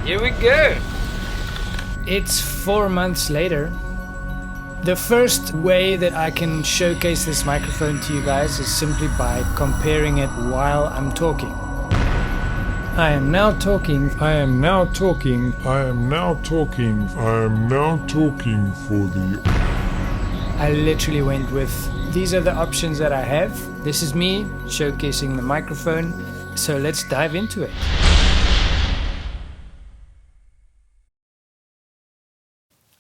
Here we go. It's 4 months later. The first way that I can showcase this microphone to you guys is simply by comparing it while I'm talking. I am now talking for the... I literally went with, these are the options that I have. This is me showcasing the microphone. So let's dive into it.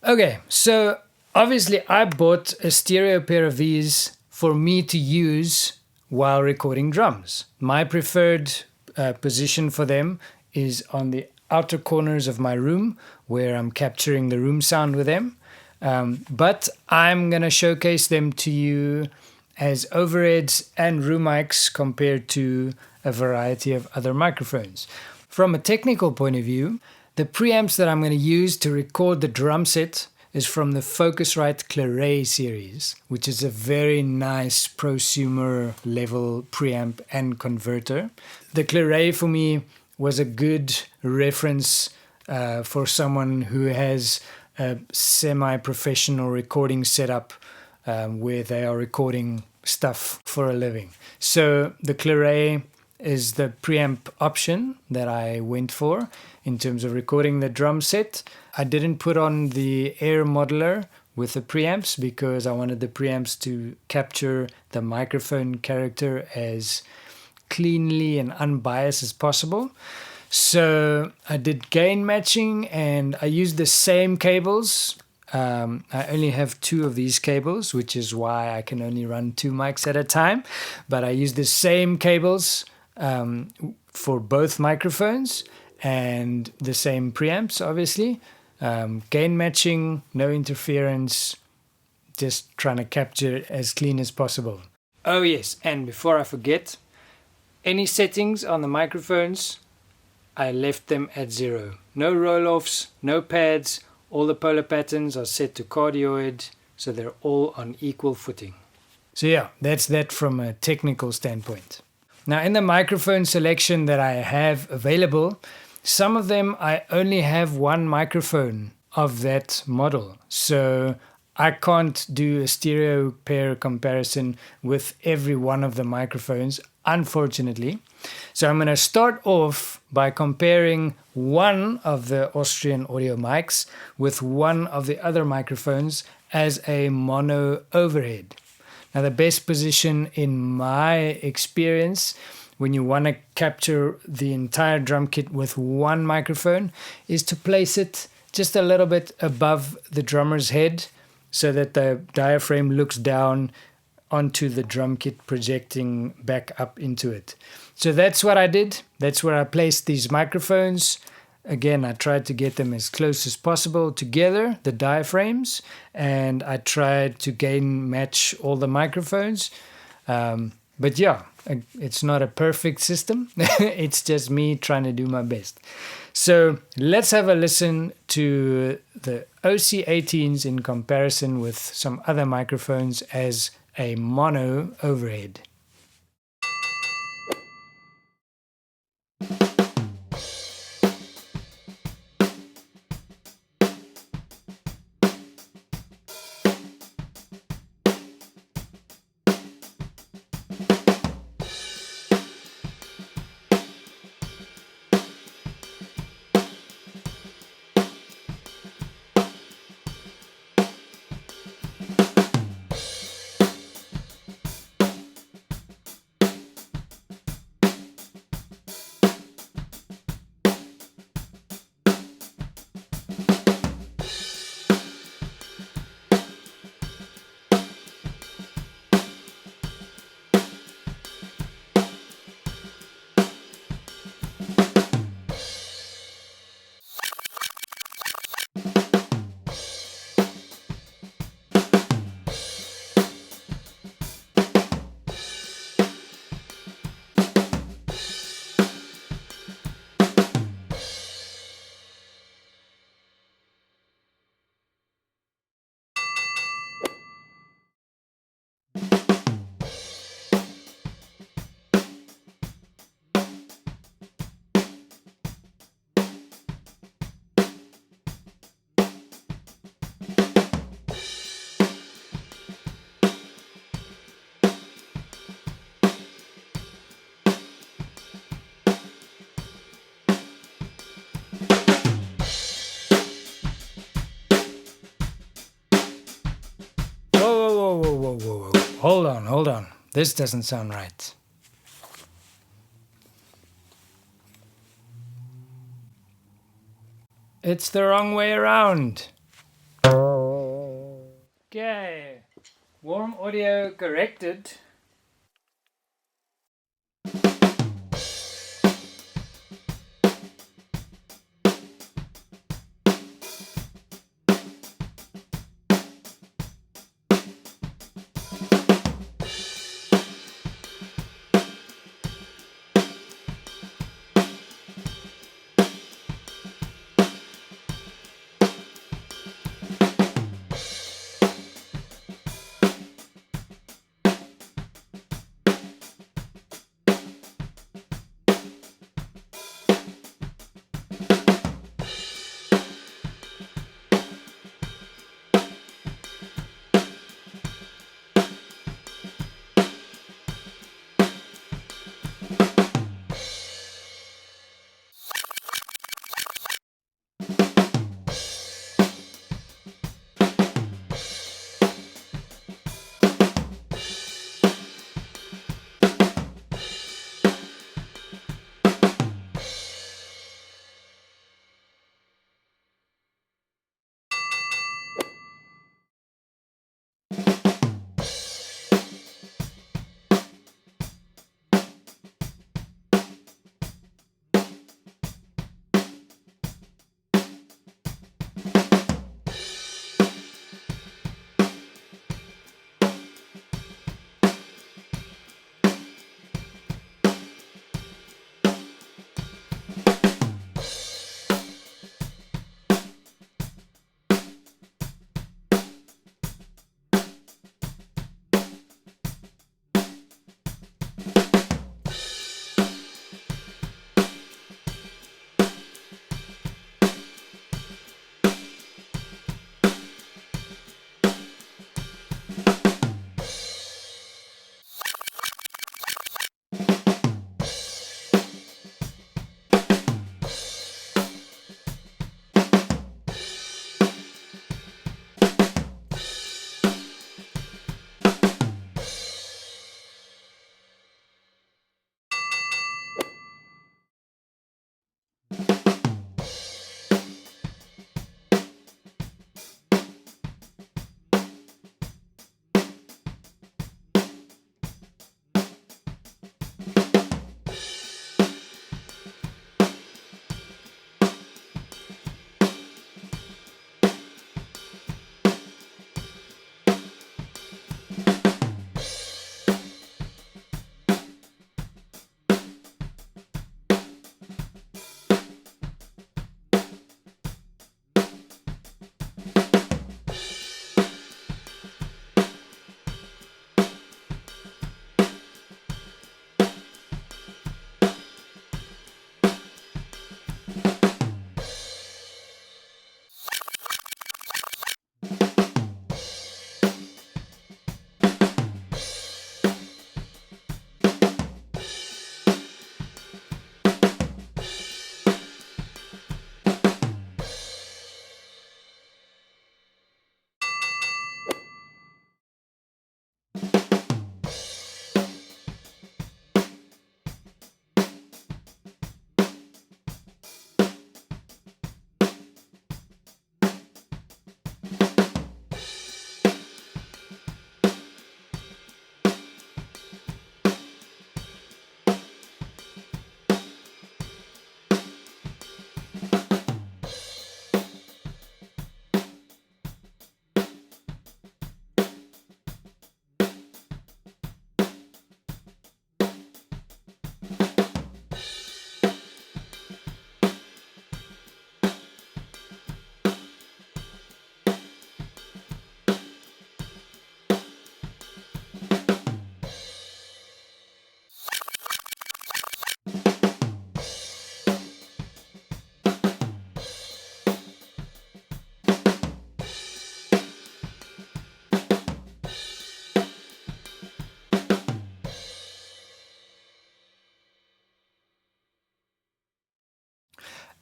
Okay, so obviously I bought a stereo pair of these for me to use while recording drums. My preferred position for them is on the outer corners of my room where I'm capturing the room sound with them. But I'm going to showcase them to you as overheads and room mics compared to a variety of other microphones. From a technical point of view, the preamps that I'm going to use to record the drum set is from the Focusrite Claret series, which is a very nice prosumer level preamp and converter. The Claret for me was a good reference for someone who has a semi-professional recording setup where they are recording stuff for a living. So the Claret is the preamp option that I went for in terms of recording the drum set. I didn't put on the air modeler with the preamps because I wanted the preamps to capture the microphone character as cleanly and unbiased as possible. So I did gain matching and I used the same cables. I only have 2 of these cables, which is why I can only run 2 mics at a time. But I used the same cables for both microphones and the same preamps, obviously. Gain matching, no interference, just trying to capture it as clean as possible. Oh yes, and before I forget, any settings on the microphones, I left them at 0. No roll-offs, no pads, all the polar patterns are set to cardioid, so they're all on equal footing. So yeah, that's that from a technical standpoint. Now in the microphone selection that I have available, some of them I only have one microphone of that model. So I can't do a stereo pair comparison with every one of the microphones, unfortunately. So I'm going to start off by comparing one of the Austrian audio mics with one of the other microphones as a mono overhead. Now the best position in my experience when you want to capture the entire drum kit with one microphone is to place it just a little bit above the drummer's head so that the diaphragm looks down onto the drum kit, projecting back up into it. So that's what I did. That's where I placed these microphones. Again, I tried to get them as close as possible together, the diaphragms, and I tried to gain match all the microphones. But yeah, it's not a perfect system. It's just me trying to do my best. So let's have a listen to the OC18s in comparison with some other microphones as a mono overhead. Hold on. This doesn't sound right. It's the wrong way around. Okay. Warm audio corrected.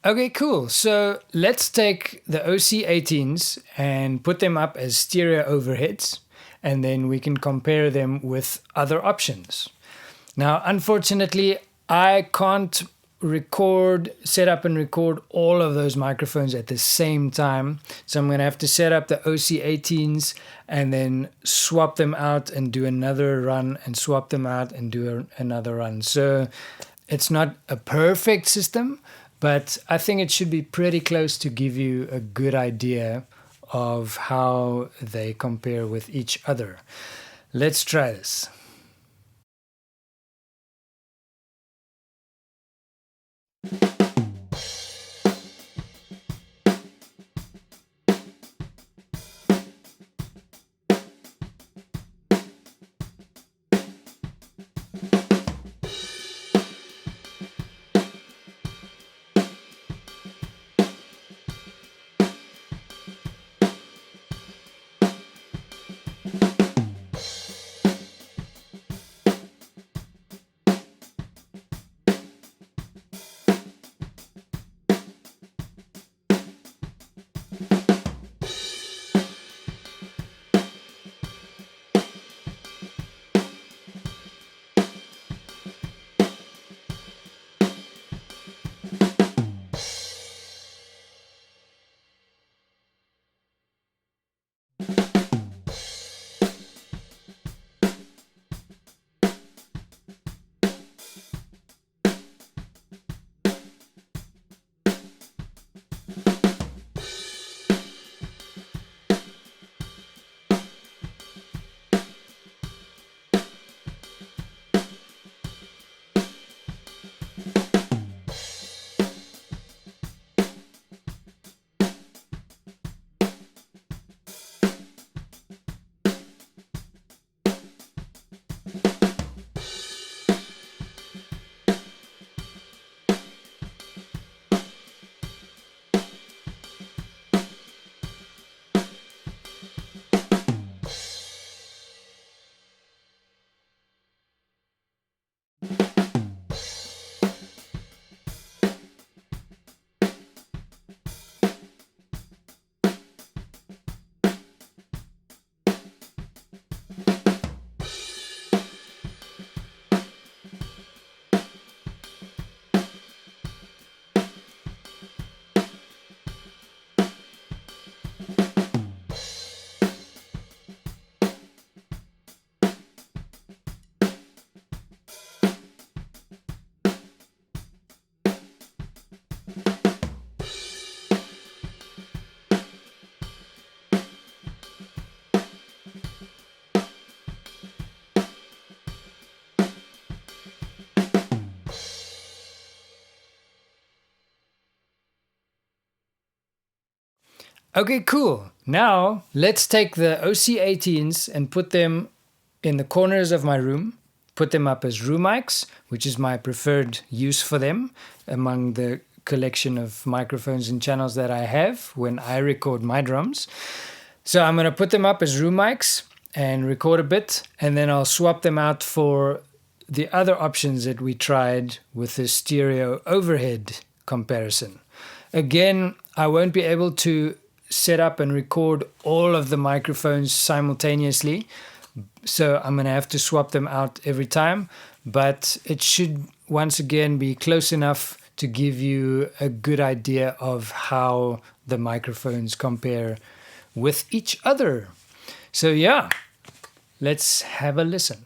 Okay, cool. So let's take the OC18s and put them up as stereo overheads. and then we can compare them with other options. Now, unfortunately, I can't set up and record all of those microphones at the same time. So I'm going to have to set up the OC18s and then swap them out and do another run and swap them out and do another run. So it's not a perfect system, but I think it should be pretty close to give you a good idea of how they compare with each other. Let's try this. Okay, cool. Now let's take the OC18s and put them in the corners of my room, put them up as room mics, which is my preferred use for them among the collection of microphones and channels that I have when I record my drums. So I'm going to put them up as room mics and record a bit, and then I'll swap them out for the other options that we tried with the stereo overhead comparison. Again, I won't be able to set up and record all of the microphones simultaneously, so I'm going to have to swap them out every time, but it should once again be close enough to give you a good idea of how the microphones compare with each other. So yeah, let's have a listen.